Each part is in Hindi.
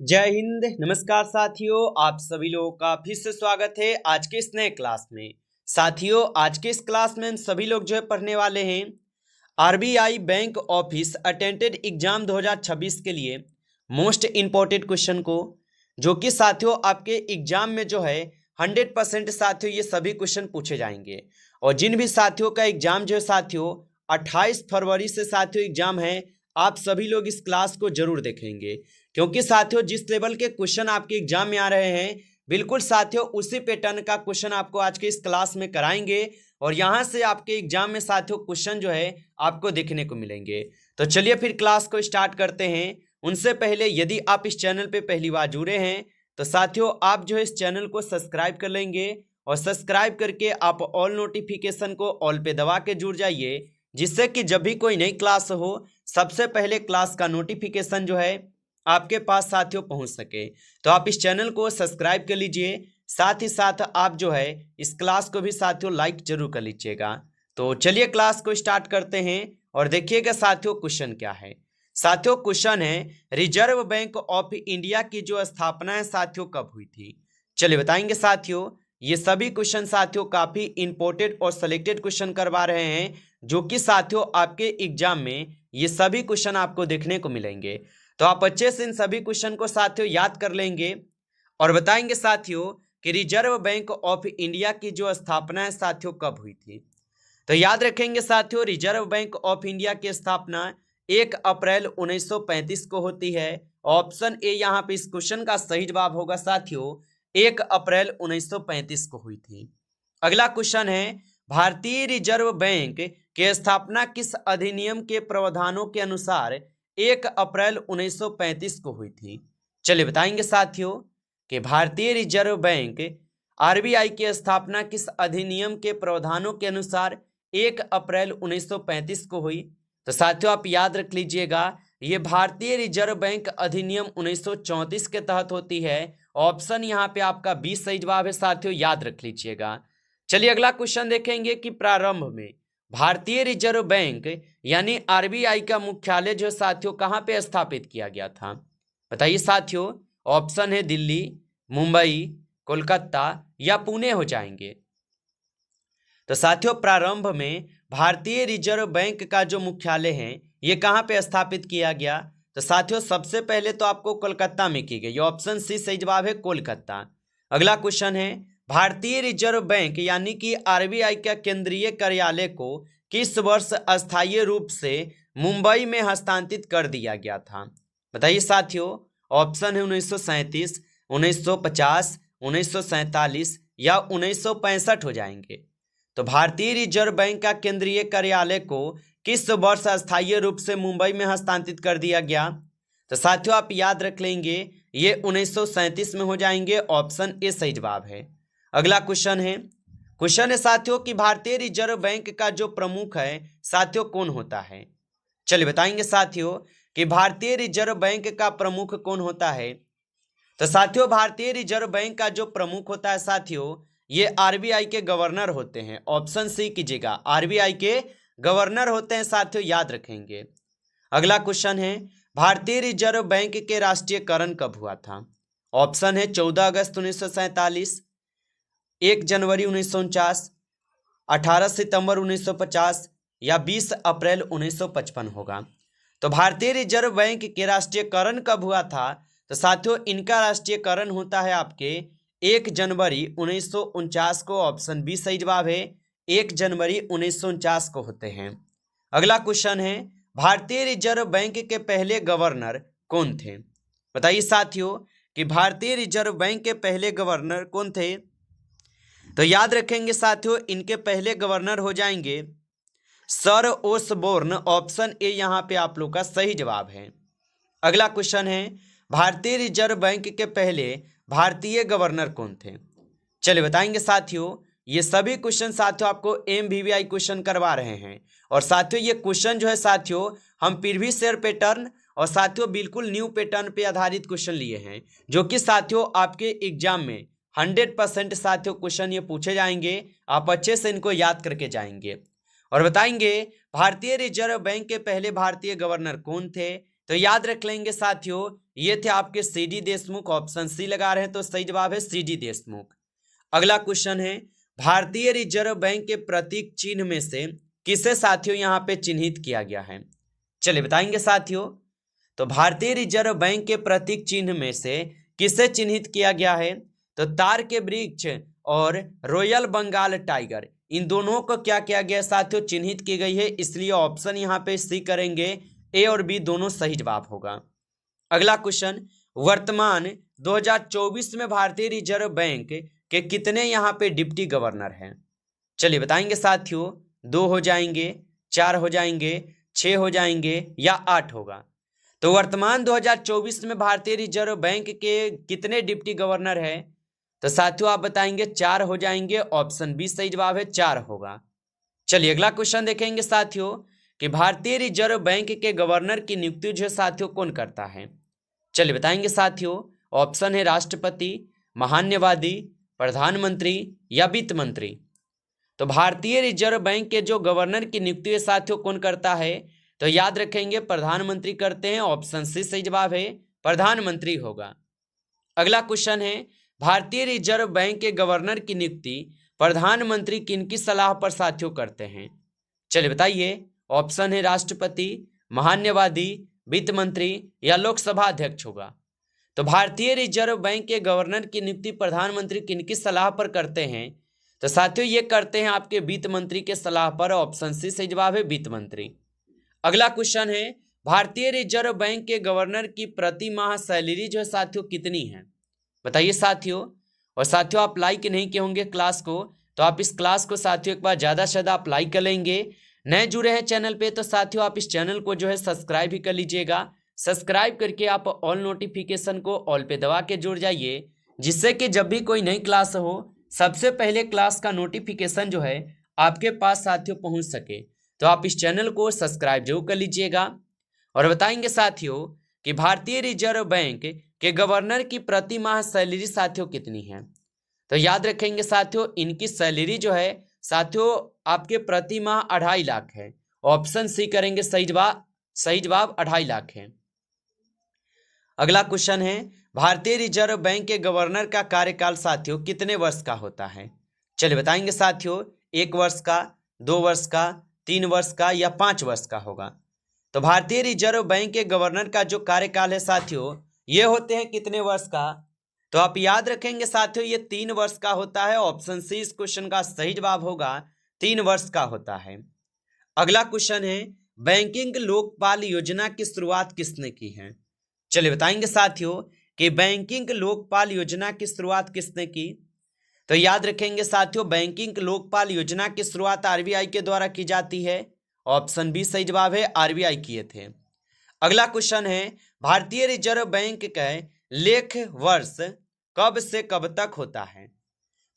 जय हिंद। नमस्कार साथियों, आप सभी लोगों का फिर से स्वागत है आज के इस नए क्लास में। साथियों, आज के इस क्लास में हम सभी लोग जो है पढ़ने वाले हैं RBI bank office attended exam 2026 के लिए मोस्ट इम्पोर्टेंट क्वेश्चन को, जो कि साथियों आपके एग्जाम में जो है 100% साथियों ये सभी क्वेश्चन पूछे जाएंगे। और जिन भी साथियों का एग्जाम जो है साथियों 28 फरवरी से साथियों एग्जाम है, आप सभी लोग इस क्लास को जरूर देखेंगे, क्योंकि साथियों जिस लेवल के क्वेश्चन आपके एग्जाम में आ रहे हैं बिल्कुल साथियों उसी पैटर्न का क्वेश्चन आपको आज के इस क्लास में कराएंगे। और यहां से आपके एग्जाम में साथियों क्वेश्चन जो है आपको देखने को मिलेंगे। तो चलिए फिर क्लास को स्टार्ट करते हैं। उनसे पहले यदि आप इस चैनल पे पहली बार जुड़े हैं तो साथियों आप जो है इस चैनल को सब्सक्राइब कर लेंगे, और सब्सक्राइब करके आप ऑल नोटिफिकेशन को ऑल पे दबा के जुड़ जाइए, जिससे कि जब भी कोई नई क्लास हो सबसे पहले क्लास का नोटिफिकेशन जो है आपके पास साथियों पहुंच सके। तो आप इस चैनल को सब्सक्राइब कर लीजिए, साथ ही साथ आप जो है इस क्लास को भी साथियों लाइक जरूर कर लीजिएगा। तो चलिए क्लास को स्टार्ट करते हैं और देखिएगा साथियों क्वेश्चन क्या है। साथियों क्वेश्चन है रिजर्व बैंक ऑफ इंडिया की जो स्थापना है साथियों कब हुई थी। चलिए बताएंगे साथियों। ये सभी क्वेश्चन साथियों काफी इंपोर्टेंट और सिलेक्टेड क्वेश्चन करवा रहे हैं, जो कि साथियों आपके एग्जाम में ये सभी क्वेश्चन आपको देखने को मिलेंगे। तो आप अच्छे से इन सभी क्वेश्चन को साथियों याद कर लेंगे और बताएंगे साथियों कि रिजर्व बैंक ऑफ इंडिया की जो स्थापना है साथियों कब हुई थी। तो याद रखेंगे साथियों, रिजर्व बैंक ऑफ इंडिया की स्थापना 1 अप्रैल 1935 को होती है। ऑप्शन ए यहाँ पे इस क्वेश्चन का सही जवाब होगा साथियों, 1 अप्रैल 1935 को हुई थी। अगला क्वेश्चन है भारतीय रिजर्व बैंक की स्थापना किस अधिनियम के प्रावधानों के अनुसार 1 अप्रैल 1935 को हुई थी। चलिए बताएंगे साथियों कि भारतीय रिजर्व बैंक आरबीआई की स्थापना किस अधिनियम के प्रावधानों के अनुसार 1 अप्रैल 1935 को हुई। तो साथियों आप याद रख लीजिएगा, ये भारतीय रिजर्व बैंक अधिनियम 1934 के तहत होती है। ऑप्शन यहाँ पे आपका 20 सही जवाब है साथियों, याद रख लीजिएगा। चलिए अगला क्वेश्चन देखेंगे कि प्रारंभ में भारतीय रिजर्व बैंक यानी आरबीआई का मुख्यालय जो साथियों कहाँ पे स्थापित किया गया था। बताइए साथियों, ऑप्शन है दिल्ली, मुंबई, कोलकाता या पुणे हो जाएंगे। तो साथियों प्रारंभ में भारतीय रिजर्व बैंक का जो मुख्यालय है ये कहाँ पे स्थापित किया गया। तो साथियों सबसे पहले तो आपको कोलकाता में की गई, ऑप्शन सी सही जवाब है कोलकाता। अगला क्वेश्चन है भारतीय रिजर्व बैंक यानी कि आरबीआई का केंद्रीय कार्यालय को किस वर्ष अस्थायी रूप से मुंबई में हस्तांतरित कर दिया गया था। बताइए साथियों, ऑप्शन है 1937, 1950, 1947 या 1965 हो जाएंगे। तो भारतीय रिजर्व बैंक का केंद्रीय कार्यालय को किस वर्ष अस्थायी रूप से मुंबई में हस्तांतरित कर दिया गया। तो साथियों आप याद रख लेंगे ये 1937 में हो जाएंगे, ऑप्शन ए सही जवाब है। अगला क्वेश्चन है साथियों कि भारतीय रिजर्व बैंक का जो प्रमुख है साथियों कौन होता है। चलिए बताएंगे साथियों कि भारतीय रिजर्व बैंक का प्रमुख कौन होता है। तो साथियों भारतीय रिजर्व बैंक का जो प्रमुख होता है साथियों ये आरबीआई के गवर्नर होते हैं। ऑप्शन सी कीजिएगा, आरबीआई के गवर्नर होते हैं साथियों, याद रखेंगे। अगला क्वेश्चन है भारतीय रिजर्व बैंक के राष्ट्रीयकरण कब हुआ था। ऑप्शन है 14 अगस्त 1947, 1 जनवरी 1949, 18 सितंबर 1950 या 20 अप्रैल 1955 होगा। तो भारतीय रिजर्व बैंक के राष्ट्रीयकरण कब हुआ था। तो साथियों इनका राष्ट्रीयकरण होता है आपके 1 जनवरी 1949 को, ऑप्शन बी सही जवाब है, 1 जनवरी 1949 को होते हैं। अगला क्वेश्चन है भारतीय रिजर्व बैंक के पहले गवर्नर कौन थे। बताइए साथियों कि भारतीय रिजर्व बैंक के पहले गवर्नर कौन थे। तो याद रखेंगे साथियों इनके पहले गवर्नर हो जाएंगे सर ओसबोर्न, ऑप्शन ए यहाँ पे आप लोग का सही जवाब है। अगला क्वेश्चन है भारतीय रिजर्व बैंक के पहले भारतीय गवर्नर कौन थे। चलिए बताएंगे साथियों, ये सभी क्वेश्चन साथियों आपको एमवीवीआई क्वेश्चन करवा रहे हैं। और साथियों ये क्वेश्चन जो है साथियों हम प्रीवियस ईयर पैटर्न और साथियों बिल्कुल न्यू पैटर्न पे आधारित क्वेश्चन लिए हैं, जो कि साथियों आपके एग्जाम में 100% साथियों क्वेश्चन ये पूछे जाएंगे। आप अच्छे से इनको याद करके जाएंगे और बताएंगे भारतीय रिजर्व बैंक के पहले भारतीय गवर्नर कौन थे, तो याद रख लेंगे साथियों, ये थे आपके सीडी देशमुख। ऑप्शन सी लगा रहे हैं तो सही जवाब है सीडी देशमुख। अगला क्वेश्चन है, भारतीय रिजर्व बैंक के प्रतीक चिन्ह में से किसे साथियों यहाँ पे चिन्हित किया गया है? चलिए बताएंगे साथियों। तो भारतीय रिजर्व बैंक के प्रतीक चिन्ह में से किसे चिन्हित किया गया है? तो तार के वृक्ष और रॉयल बंगाल टाइगर, इन दोनों को क्या किया गया साथियों? चिन्हित की गई है। इसलिए ऑप्शन यहाँ पे सी करेंगे, ए और बी दोनों सही जवाब होगा। अगला क्वेश्चन, वर्तमान 2024 में भारतीय रिजर्व बैंक के कितने यहाँ पे डिप्टी गवर्नर हैं? चलिए बताएंगे साथियों। 2 हो जाएंगे, 4 हो जाएंगे, 6 हो जाएंगे या 8 होगा? तो वर्तमान 2024 में भारतीय रिजर्व बैंक के कितने डिप्टी गवर्नर हैं? तो साथियों आप बताएंगे 4 हो जाएंगे। ऑप्शन बी सही जवाब है, 4 होगा। चलिए अगला क्वेश्चन देखेंगे साथियों कि भारतीय रिजर्व बैंक के गवर्नर की नियुक्ति जो है साथियों कौन करता है? चलिए बताएंगे साथियों। ऑप्शन है राष्ट्रपति, महान्यवादी, प्रधानमंत्री या वित्त मंत्री। तो भारतीय रिजर्व बैंक के जो गवर्नर की नियुक्ति है साथियों कौन करता है? तो याद रखेंगे प्रधानमंत्री करते हैं। ऑप्शन सी सही जवाब है, प्रधानमंत्री होगा। अगला क्वेश्चन है, भारतीय रिजर्व बैंक के गवर्नर की नियुक्ति प्रधानमंत्री किनकी सलाह पर साथियों करते हैं? चलिए बताइए। ऑप्शन है राष्ट्रपति, महान्यवादी, वित्त मंत्री या लोकसभा अध्यक्ष होगा। तो भारतीय रिजर्व बैंक के गवर्नर की नियुक्ति प्रधानमंत्री किनकी सलाह पर करते हैं? तो साथियों ये करते हैं आपके वित्त मंत्री के सलाह पर। ऑप्शन सी सही जवाब है, वित्त मंत्री। अगला क्वेश्चन है, भारतीय रिजर्व बैंक के गवर्नर की प्रति माह सैलरी जो है साथियों कितनी है? बताइए साथियों। और साथियों आप लाइक नहीं किए होंगे क्लास को, तो आप इस क्लास को साथियों एक बार ज़्यादा से ज़्यादा आप लाइक कर लेंगे। नए जुड़े हैं चैनल पे तो साथियों आप इस चैनल को जो है सब्सक्राइब भी कर लीजिएगा। सब्सक्राइब करके आप ऑल नोटिफिकेशन को ऑल पे दबा के जुड़ जाइए, जिससे कि जब भी कोई नई क्लास हो सबसे पहले क्लास का नोटिफिकेशन जो है आपके पास साथियों पहुंच सके। तो आप इस चैनल को सब्सक्राइब जरूर कर लीजिएगा। और बताएंगे साथियों कि भारतीय रिजर्व बैंक के गवर्नर की प्रति माह सैलरी साथियों कितनी है? तो याद रखेंगे साथियों इनकी सैलरी जो है साथियों आपके प्रति माह 2.5 लाख है। ऑप्शन सी करेंगे सही जवाब 2.5 लाख है। अगला क्वेश्चन है, भारतीय रिजर्व बैंक के गवर्नर का कार्यकाल साथियों कितने वर्ष का होता है? चलिए बताएंगे साथियों। 1 वर्ष का, 2 वर्ष का, 3 वर्ष का या 5 वर्ष का होगा? तो भारतीय रिजर्व बैंक के गवर्नर का जो कार्यकाल है साथियों ये होते हैं कितने वर्ष का? तो आप याद रखेंगे साथियों ये 3 वर्ष का होता है। ऑप्शन सी इस क्वेश्चन का सही जवाब होगा, 3 वर्ष का होता है। अगला क्वेश्चन है, बैंकिंग लोकपाल योजना की शुरुआत किसने की है? चलिए बताएंगे साथियों कि बैंकिंग लोकपाल योजना की शुरुआत किसने की? तो याद रखेंगे साथियों बैंकिंग लोकपाल योजना की शुरुआत आरबीआई के द्वारा की जाती है। ऑप्शन बी सही जवाब है, आरबीआई किए थे। अगला क्वेश्चन है, भारतीय रिजर्व बैंक का लेख वर्ष कब से कब तक होता है?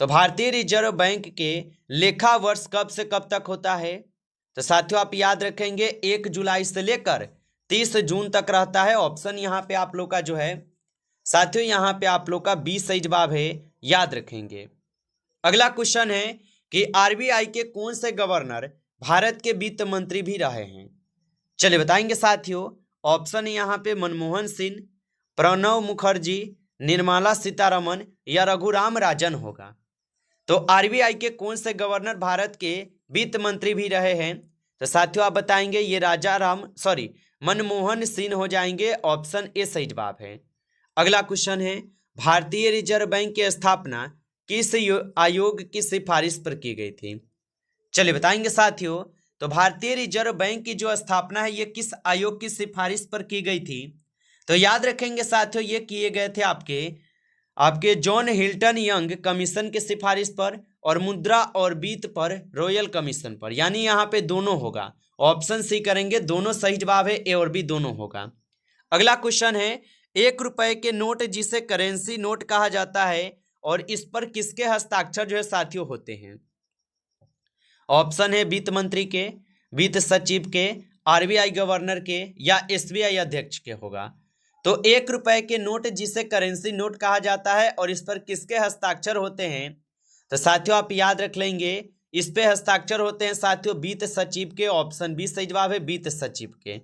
तो भारतीय रिजर्व बैंक के लेखा वर्ष कब से कब तक होता है? तो साथियों आप याद रखेंगे 1 जुलाई से लेकर 30 जून तक रहता है। ऑप्शन यहाँ पे आप लोग का जो है साथियों यहाँ पे आप लोग का बी सही जवाब है, याद रखेंगे। अगला क्वेश्चन है कि आरबीआई के कौन से गवर्नर भारत के वित्त मंत्री भी रहे हैं? चलिए बताएंगे साथियों। ऑप्शन यहाँ पे मनमोहन सिंह, प्रणब मुखर्जी, निर्मला सीतारमन या रघुराम राजन होगा। तो आरबीआई के कौन से गवर्नर भारत के वित्त मंत्री भी रहे हैं? तो साथियों आप बताएंगे ये मनमोहन सिंह हो जाएंगे। ऑप्शन ए सही जवाब है। अगला क्वेश्चन है, भारतीय रिजर्व बैंक की स्थापना किस आयोग की सिफारिश पर की गई थी? चलिए बताएंगे साथियों। तो भारतीय रिजर्व बैंक की जो स्थापना है ये किस आयोग की सिफारिश पर की गई थी? तो याद रखेंगे साथियों ये किए गए थे आपके जॉन हिल्टन यंग कमीशन की सिफारिश पर और मुद्रा और वित्त पर रॉयल कमीशन पर, यानी यहाँ पे दोनों होगा। ऑप्शन सी करेंगे, दोनों सही जवाब है, ए और बी दोनों होगा। अगला क्वेश्चन है, 1 रुपए के नोट जिसे करेंसी नोट कहा जाता है और इस पर किसके हस्ताक्षर जो है साथियों होते हैं? ऑप्शन है वित्त मंत्री के, वित्त सचिव के, आरबीआई गवर्नर के या एसबीआई अध्यक्ष के होगा। तो 1 रुपए के नोट जिसे करेंसी नोट कहा जाता है और इस पर किसके हस्ताक्षर होते हैं? तो साथियों आप याद रख लेंगे इस पे हस्ताक्षर होते हैं साथियों वित्त सचिव के। ऑप्शन बी सही जवाब है, वित्त सचिव के।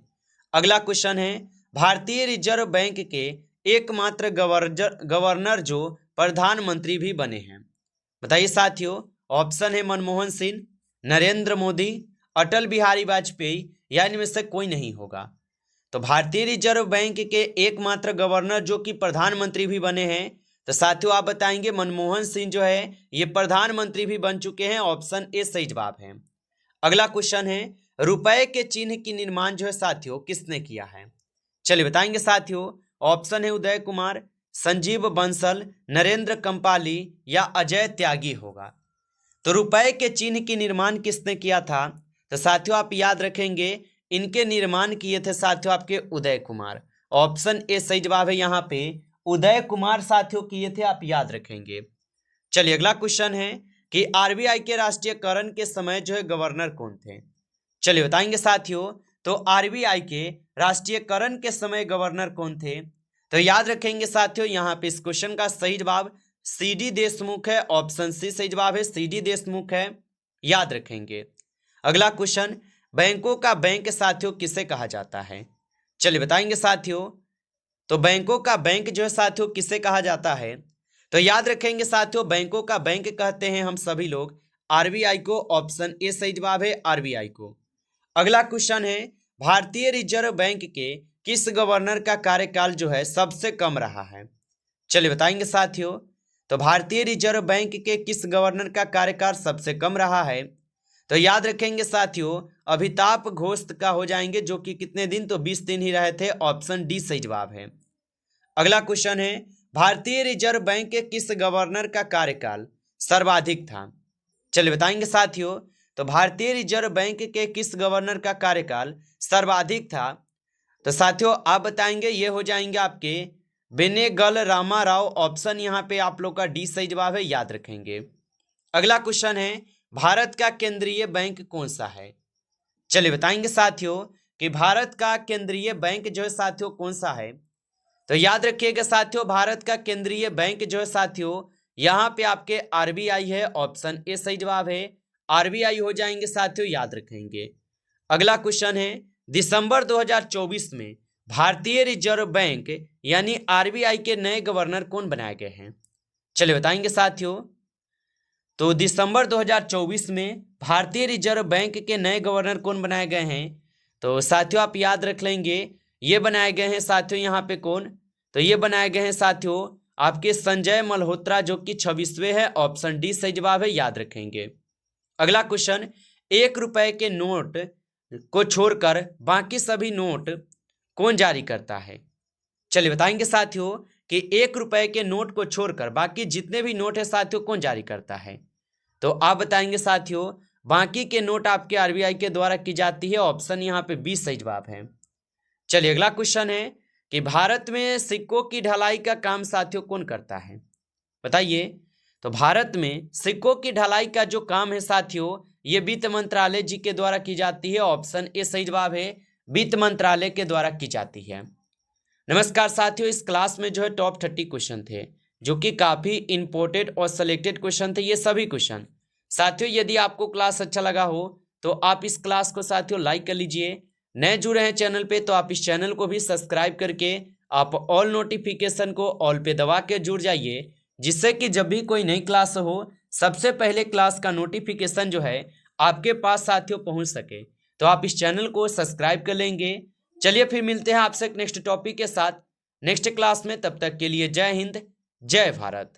अगला क्वेश्चन है, भारतीय रिजर्व बैंक के एकमात्र गवर्नर जो प्रधानमंत्री भी बने हैं? बताइए साथियों। ऑप्शन है मनमोहन सिंह, नरेंद्र मोदी, अटल बिहारी वाजपेयी या इनमें से कोई नहीं होगा। तो भारतीय रिजर्व बैंक के एकमात्र गवर्नर जो कि प्रधानमंत्री भी बने हैं, तो साथियों आप बताएंगे मनमोहन सिंह जो है ये प्रधानमंत्री भी बन चुके हैं। ऑप्शन ए सही जवाब है। अगला क्वेश्चन है, रुपए के चिन्ह की निर्माण जो है साथियों किसने किया है? चलिए बताएंगे साथियों। ऑप्शन है उदय कुमार, संजीव बंसल, नरेंद्र कंपाली या अजय त्यागी होगा। तो रुपए के चिन्ह की निर्माण किसने किया था? तो साथियों आप याद रखेंगे इनके निर्माण किए थे साथियों आपके उदय कुमार। ऑप्शन ए सही जवाब है। यहाँ पे उदय कुमार साथियों किए थे, आप याद रखेंगे। चलिए अगला क्वेश्चन है कि आरबीआई के राष्ट्रीयकरण के समय जो है गवर्नर कौन थे? चलिए बताएंगे साथियों। तो आरबीआई के राष्ट्रीयकरण के समय गवर्नर कौन थे? तो याद रखेंगे साथियों यहाँ पे इस क्वेश्चन का सही जवाब सीडी देशमुख है। ऑप्शन सी सही जवाब है, सीडी देशमुख है, याद रखेंगे। अगला क्वेश्चन, बैंकों का बैंक साथियों किसे कहा जाता है? चलिए बताएंगे साथियों। तो बैंकों का बैंक जो है साथियों किसे कहा जाता है? तो याद रखेंगे साथियों बैंकों का बैंक कहते हैं हम सभी लोग आरबीआई को। ऑप्शन ए सही जवाब है, आरबीआई को। अगला क्वेश्चन है, भारतीय रिजर्व बैंक के किस गवर्नर का कार्यकाल जो है सबसे कम रहा है? चलिए बताएंगे साथियों। तो भारतीय रिजर्व बैंक के किस गवर्नर का कार्यकाल सबसे कम रहा है? तो याद रखेंगे साथियों अमिताभ घोष का हो जाएंगे जो कि कितने दिन? तो 20 दिन ही रहे थे। ऑप्शन डी सही जवाब है। अगला क्वेश्चन है, भारतीय रिजर्व बैंक के किस गवर्नर का कार्यकाल सर्वाधिक था? चलिए बताएंगे साथियों। तो भारतीय रिजर्व बैंक के किस गवर्नर का कार्यकाल सर्वाधिक था? तो साथियों आप बताएंगे ये हो जाएंगे आपके बेनेगल रामा राव। ऑप्शन यहाँ पे आप लोग का डी सही जवाब है, याद रखेंगे। अगला क्वेश्चन है, भारत का केंद्रीय बैंक कौन सा है? चलिए बताएंगे साथियों कि भारत का केंद्रीय बैंक जो है साथियों कौन सा है? तो याद रखिएगा साथियों भारत का केंद्रीय बैंक जो है साथियों यहाँ पे आपके आरबीआई है। ऑप्शन ए सही जवाब है, आरबीआई हो जाएंगे साथियों, याद रखेंगे। अगला क्वेश्चन है, दिसंबर 2024 में भारतीय रिजर्व बैंक यानी आरबीआई के नए गवर्नर कौन बनाए गए हैं? चलिए बताएंगे साथियों। तो दिसंबर 2024 में भारतीय रिजर्व बैंक के नए गवर्नर कौन बनाए गए हैं? तो साथियों आप याद रख लेंगे ये बनाए गए हैं साथियों यहाँ पे कौन? तो ये बनाए गए हैं साथियों आपके संजय मल्होत्रा जो कि 26वें है। ऑप्शन डी सही जवाब है, याद रखेंगे। अगला क्वेश्चन, 1 रुपए के नोट को छोड़कर बाकी सभी नोट कौन जारी करता है? चलिए बताएंगे साथियों कि 1 रुपए के नोट को छोड़कर बाकी जितने भी नोट है साथियों कौन जारी करता है? तो आप बताएंगे साथियों बाकी के नोट आपके आरबीआई के द्वारा की जाती है। ऑप्शन यहाँ पे 20 सही जवाब है। चलिए अगला क्वेश्चन है कि भारत में सिक्कों की ढलाई का काम साथियों कौन करता है? बताइए। तो भारत में सिक्कों की ढलाई का जो काम है साथियों ये वित्त मंत्रालय जी के द्वारा की जाती है। ऑप्शन ए सही जवाब है, वित्त मंत्रालय के द्वारा की जाती है। नमस्कार साथियों, इस क्लास में जो है टॉप 30 क्वेश्चन थे जो कि काफ़ी इंपॉर्टेंट और सिलेक्टेड क्वेश्चन थे ये सभी क्वेश्चन। साथियों यदि आपको क्लास अच्छा लगा हो तो आप इस क्लास को साथियों लाइक कर लीजिए। नए जुड़े हैं चैनल पे तो आप इस चैनल को भी सब्सक्राइब करके आप ऑल नोटिफिकेशन को ऑल पे दबा के जुड़ जाइए, जिससे कि जब भी कोई नई क्लास हो सबसे पहले क्लास का नोटिफिकेशन जो है आपके पास साथियों पहुंच सके। तो आप इस चैनल को सब्सक्राइब कर लेंगे। चलिए फिर मिलते हैं आपसे नेक्स्ट टॉपिक के साथ नेक्स्ट क्लास में। तब तक के लिए जय हिंद, जय भारत।